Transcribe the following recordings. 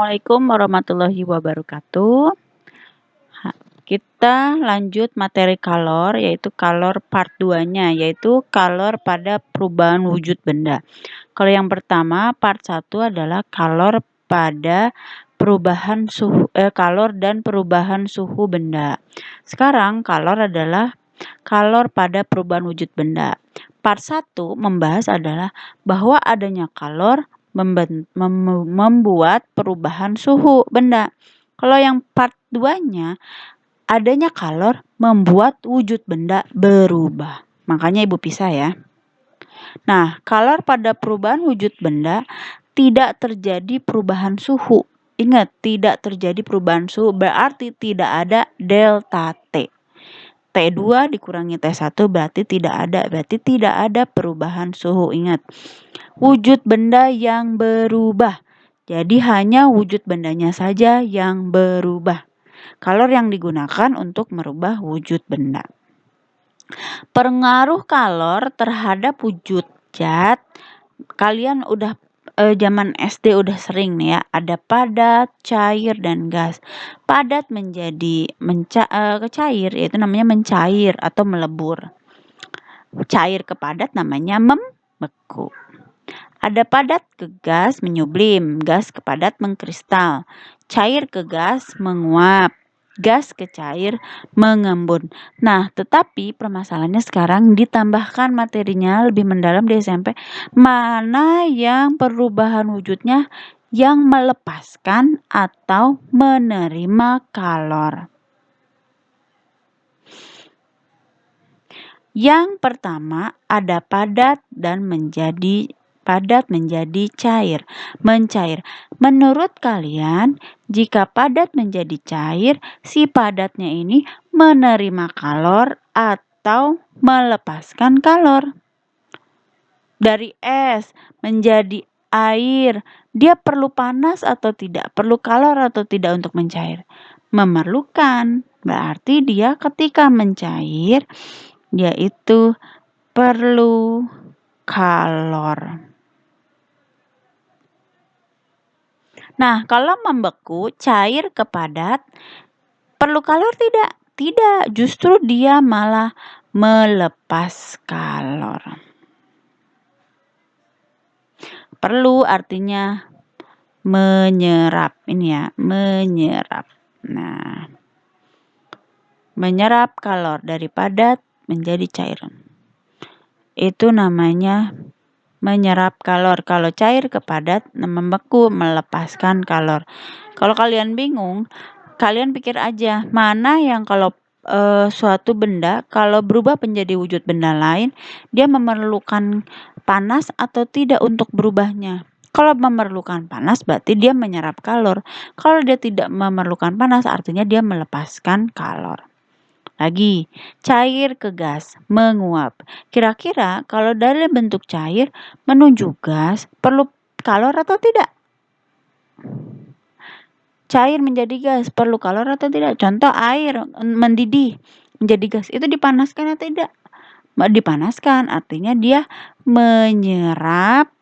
Assalamualaikum warahmatullahi wabarakatuh. Kita lanjut materi kalor, yaitu kalor part 2-nya, yaitu kalor pada perubahan wujud benda. Kalau yang pertama, part 1 adalah kalor pada perubahan suhu, kalor dan perubahan suhu benda. Sekarang kalor adalah kalor pada perubahan wujud benda. Part 1 membahas adalah bahwa adanya kalor membuat perubahan suhu benda. Kalau yang part 2-nya, adanya kalor membuat wujud benda berubah. Makanya Ibu pisah ya. Nah, kalor pada perubahan wujud benda tidak terjadi perubahan suhu. Ingat, tidak terjadi perubahan suhu berarti tidak ada delta T. T2 dikurangi T1 berarti tidak ada perubahan suhu. Ingat, wujud benda yang berubah. Jadi hanya wujud bendanya saja yang berubah. Kalor yang digunakan untuk merubah wujud benda. Pengaruh kalor terhadap wujud zat, kalian udah zaman SD udah sering nih ya, ada padat, cair, dan gas. Padat menjadi cair, yaitu namanya mencair atau melebur. Cair ke padat namanya membeku. Ada padat ke gas menyublim, gas ke padat mengkristal, cair ke gas menguap, gas ke cair mengembun. Nah, tetapi permasalahannya sekarang ditambahkan materinya lebih mendalam di SMP, mana yang perubahan wujudnya yang melepaskan atau menerima kalor. Yang pertama ada padat menjadi cair, mencair. Menurut kalian, jika padat menjadi cair, si padatnya ini menerima kalor atau melepaskan kalor? Dari es menjadi air, dia perlu panas atau tidak? Perlu kalor atau tidak untuk mencair? Memerlukan. Berarti dia ketika mencair, dia itu perlu kalor. Nah, kalau membeku, cair ke padat, perlu kalor tidak? Tidak, justru dia malah melepas kalor. Perlu artinya menyerap. Ini ya, menyerap. Nah, menyerap kalor dari padat menjadi cair. Itu namanya menyerap kalor. Kalau cair ke padat, membeku, melepaskan kalor. Kalau kalian bingung, kalian pikir aja mana yang kalau suatu benda kalau berubah menjadi wujud benda lain, dia memerlukan panas atau tidak untuk berubahnya. Kalau memerlukan panas berarti dia menyerap kalor. Kalau dia tidak memerlukan panas artinya dia melepaskan kalor. Lagi, cair ke gas, menguap. Kira-kira kalau dari bentuk cair menuju gas perlu kalor atau tidak? Cair menjadi gas perlu kalor atau tidak? Contoh air mendidih menjadi gas, itu dipanaskan atau tidak? Dipanaskan, artinya dia menyerap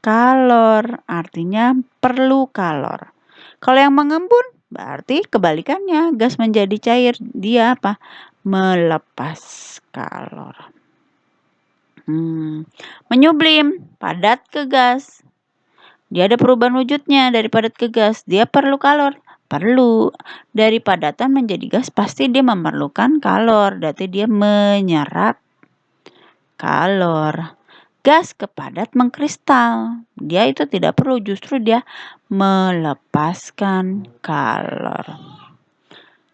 kalor, artinya perlu kalor. Kalau yang mengembun berarti kebalikannya, gas menjadi cair, dia apa? Melepas kalor. Menyublim, padat ke gas. Dia ada perubahan wujudnya dari padat ke gas. Dia perlu kalor. Perlu. Dari padatan menjadi gas pasti dia memerlukan kalor. Berarti dia menyerap kalor. Gas ke padat mengkristal. Dia itu tidak perlu, justru dia melepaskan kalor.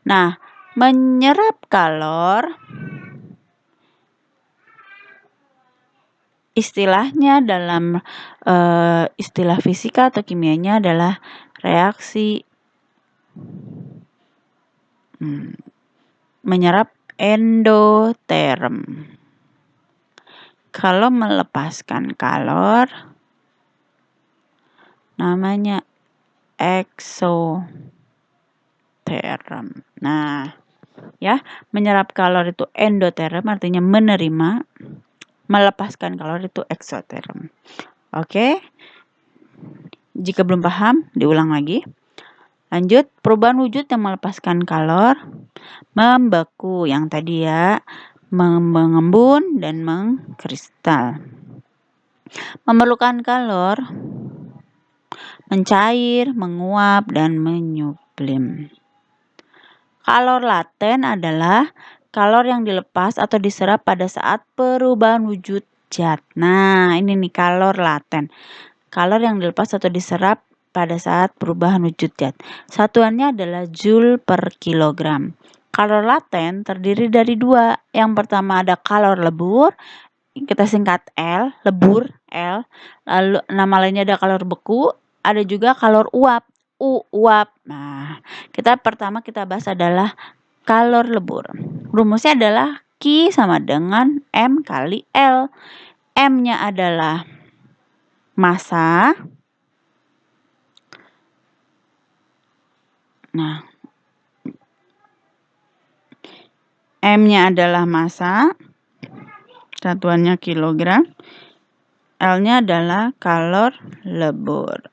Nah, menyerap kalor istilahnya dalam istilah fisika atau kimianya adalah reaksi menyerap endoterm. Kalau melepaskan kalor namanya eksoterm. Nah, ya, menyerap kalor itu endoterm artinya menerima, melepaskan kalor itu eksoterm. Oke? Jika belum paham, diulang lagi. Lanjut, perubahan wujud yang melepaskan kalor, membeku yang tadi ya, mengembun dan mengkristal. Memerlukan kalor, mencair, menguap, dan menyublim. Kalor laten adalah kalor yang dilepas atau diserap pada saat perubahan wujud zat. Nah, ini nih kalor laten. Kalor yang dilepas atau diserap pada saat perubahan wujud zat. Satuannya adalah Joule per kilogram. Kalor laten terdiri dari dua. Yang pertama ada kalor lebur, kita singkat L, lebur, L. Lalu nama lainnya ada kalor beku, ada juga kalor uap, U, uap. Nah, pertama kita bahas adalah kalor lebur. Rumusnya adalah Q sama dengan M kali L. M-nya adalah massa. Nah, M-nya adalah massa, satuannya kilogram. L-nya adalah kalor lebur,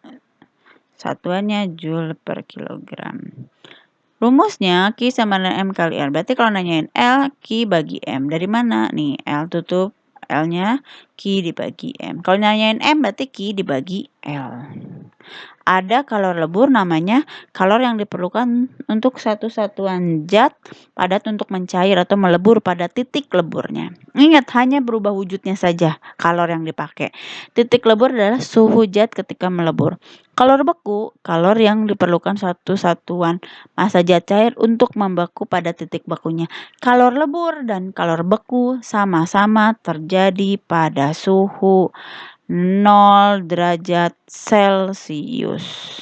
satuannya Joule per kilogram. Rumusnya Q sama dengan M kali R. Berarti kalau nanyain L, Q bagi M. Dari mana? Nih, L tutup, L-nya Q dibagi M. Kalau nanyain M, berarti Q dibagi L. Ada kalor lebur, namanya kalor yang diperlukan untuk satu satuan zat padat untuk mencair atau melebur pada titik leburnya. Ingat, hanya berubah wujudnya saja kalor yang dipakai. Titik lebur adalah suhu zat ketika melebur. Kalor beku, kalor yang diperlukan satu satuan massa zat cair untuk membeku pada titik bekunya. Kalor lebur dan kalor beku sama-sama terjadi pada suhu 0 derajat Celcius.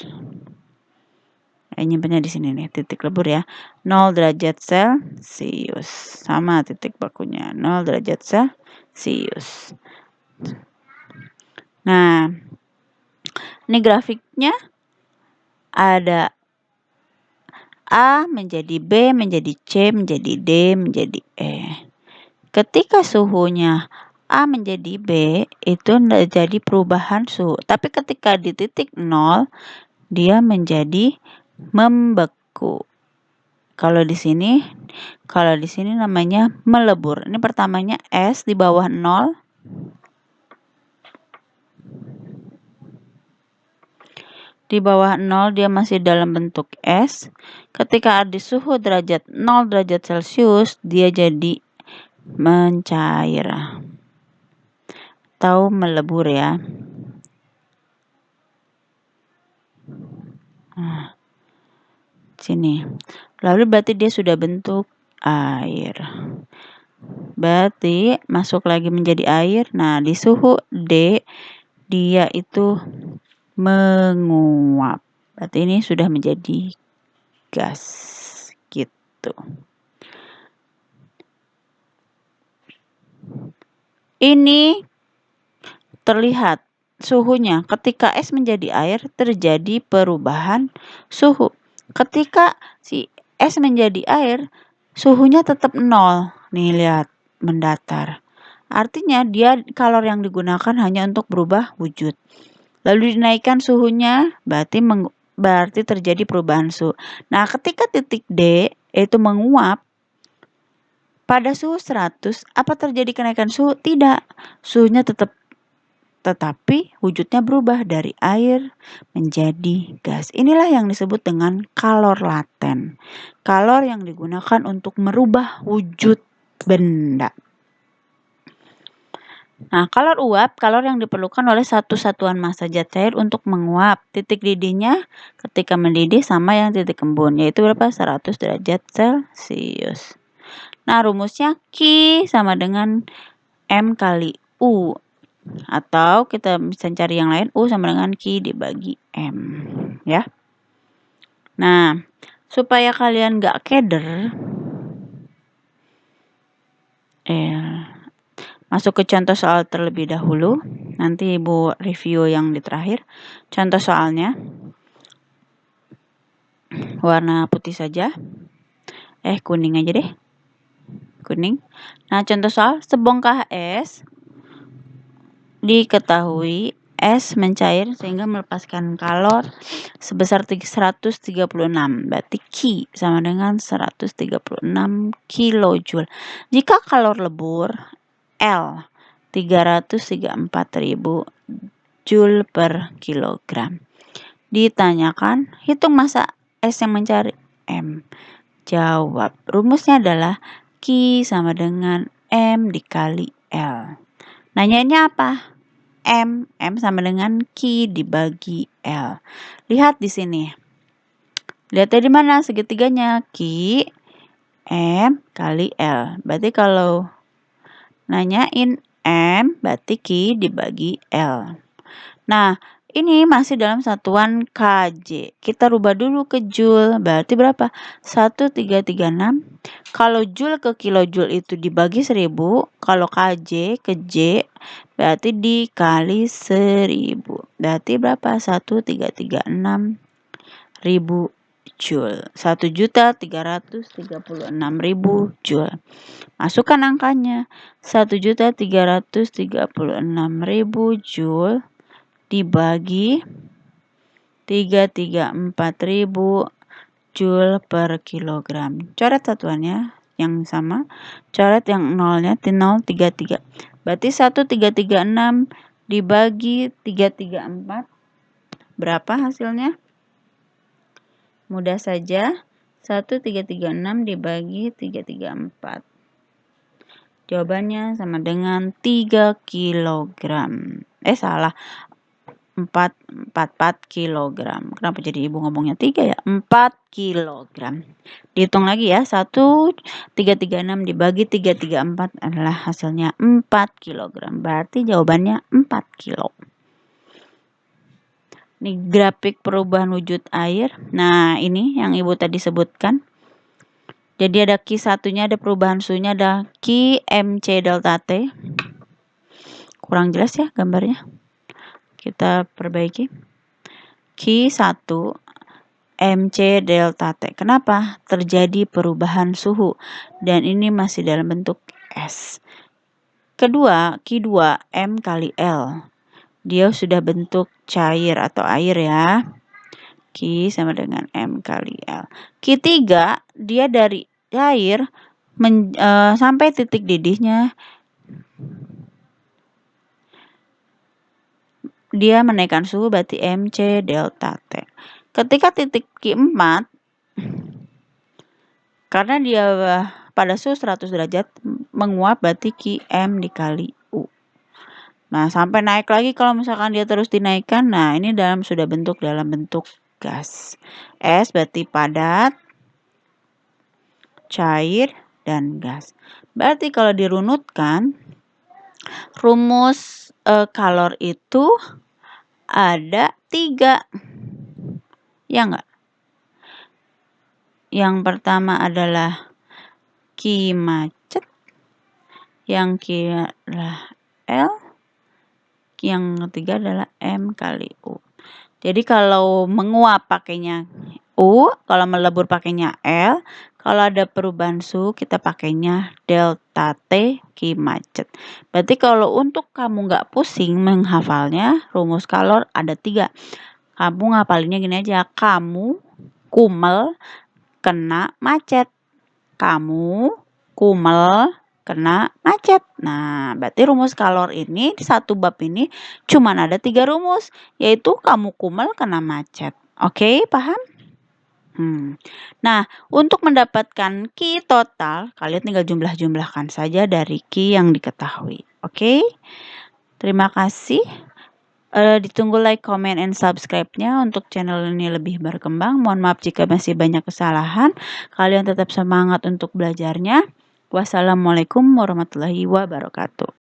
Nyimpennya di sini nih, titik lebur ya. 0 derajat Celcius. Sama titik bakunya, 0 derajat Celcius. Nah, ini grafiknya ada A menjadi B, menjadi C, menjadi D, menjadi E. Ketika suhunya A menjadi B, itu terjadi perubahan suhu. Tapi ketika di titik 0, dia menjadi membeku. Kalau di sini namanya melebur. Ini pertamanya S di bawah 0. Di bawah 0 dia masih dalam bentuk es. Ketika di suhu derajat 0 derajat Celcius, dia jadi mencair atau melebur ya. Nah, sini. Lalu berarti dia sudah bentuk air. Berarti masuk lagi menjadi air. Nah, di suhu D dia itu menguap. Berarti ini sudah menjadi gas gitu. Ini terlihat suhunya. Ketika es menjadi air, terjadi perubahan suhu. Ketika si es menjadi air, suhunya tetap 0. Nih lihat, mendatar. Artinya dia kalor yang digunakan hanya untuk berubah wujud. Lalu dinaikkan suhunya, berarti terjadi perubahan suhu. Nah, ketika titik D itu menguap pada suhu 100, apa terjadi kenaikan suhu? Tidak. Suhunya tetapi wujudnya berubah dari air menjadi gas. Inilah yang disebut dengan kalor laten. Kalor yang digunakan untuk merubah wujud benda. Nah, kalor uap, kalor yang diperlukan oleh satu satuan massa zat cair untuk menguap. Titik didihnya ketika mendidih sama yang titik embun, yaitu berapa? 100 derajat Celcius. Nah, rumusnya Q sama dengan M kali U. Atau kita bisa cari yang lain, U sama dengan Q dibagi M. Ya. Nah, supaya kalian gak keder, masuk ke contoh soal terlebih dahulu. Nanti Ibu review yang di terakhir. Contoh soalnya. Warna putih saja. Kuning aja deh. Kuning. Nah, contoh soal sebongkah es diketahui es mencair sehingga melepaskan kalor sebesar 136. Berarti Q sama dengan 136 kilojoule. Jika kalor lebur, L 334.000 joule per kilogram. Ditanyakan, hitung massa es yang mencair, M. Jawab, rumusnya adalah Q sama dengan M dikali L. Nanyanya apa? M sama dengan Q dibagi L. Lihat di sini. Lihat dari mana segitiganya? Q, M kali L. Berarti kalau nanyain M, berarti Q dibagi L. Nah, ini masih dalam satuan kJ. Kita rubah dulu ke joule. Berarti berapa? 1336. Kalau joule ke kilojoule itu dibagi 1000. Kalau kJ ke J berarti dikali 1000. Berarti berapa? 1336.000 joule. 1.336.000 joule. Masukkan angkanya. 1.336.000 joule dibagi 334.000 joule per kilogram. Coret satuannya yang sama, coret yang nolnya 033. Berarti 1.336 dibagi 334 berapa hasilnya? Mudah saja, 1.336 dibagi 334. Jawabannya sama dengan 3 kilogram. Salah. 4 kilogram. Kenapa jadi ibu ngomongnya 3 ya? 4 kilogram. Dihitung lagi ya. 1.336 dibagi 334 adalah hasilnya 4 kilogram. Berarti jawabannya 4 kilo. Ini grafik perubahan wujud air. Nah, ini yang ibu tadi sebutkan. Jadi ada Q1-nya, ada perubahan suhunya, ada Q MC delta T. Kurang jelas ya gambarnya. Kita perbaiki. Q1 MC delta T. Kenapa? Terjadi perubahan suhu. Dan ini masih dalam bentuk S. Kedua, Q2 M kali L. Dia sudah bentuk cair atau air ya. Q sama dengan M kali L. Q3 dia dari air sampai titik didihnya. Dia menaikkan suhu berarti MC delta T. Ketika titik Q4, karena dia pada suhu 100 derajat menguap berarti Qm dikali U. Nah, sampai naik lagi kalau misalkan dia terus dinaikkan, nah ini sudah dalam bentuk gas. S berarti padat, cair, dan gas. Berarti kalau dirunutkan, rumus kalor itu ada 3. Ya enggak? Yang pertama adalah Q macet, yang Q adalah L, yang ketiga adalah M kali U. Jadi kalau menguap pakainya U, kalau melebur pakainya L, kalau ada perubahan suhu kita pakainya delta T Q macet. Berarti kalau untuk kamu nggak pusing menghafalnya, rumus kalor ada 3. Kamu ngapalinnya gini aja, kamu kumel kena macet. Kamu kumel kena macet. Nah, berarti rumus kalor ini di satu bab ini cuma ada 3 rumus, yaitu kamu kumel kena macet. Oke, paham? Nah, untuk mendapatkan Q total, kalian tinggal jumlah-jumlahkan saja dari Q yang diketahui. Oke? Terima kasih. Ditunggu like, comment, and subscribe-nya untuk channel ini lebih berkembang. Mohon maaf jika masih banyak kesalahan. Kalian tetap semangat untuk belajarnya. Wassalamualaikum warahmatullahi wabarakatuh.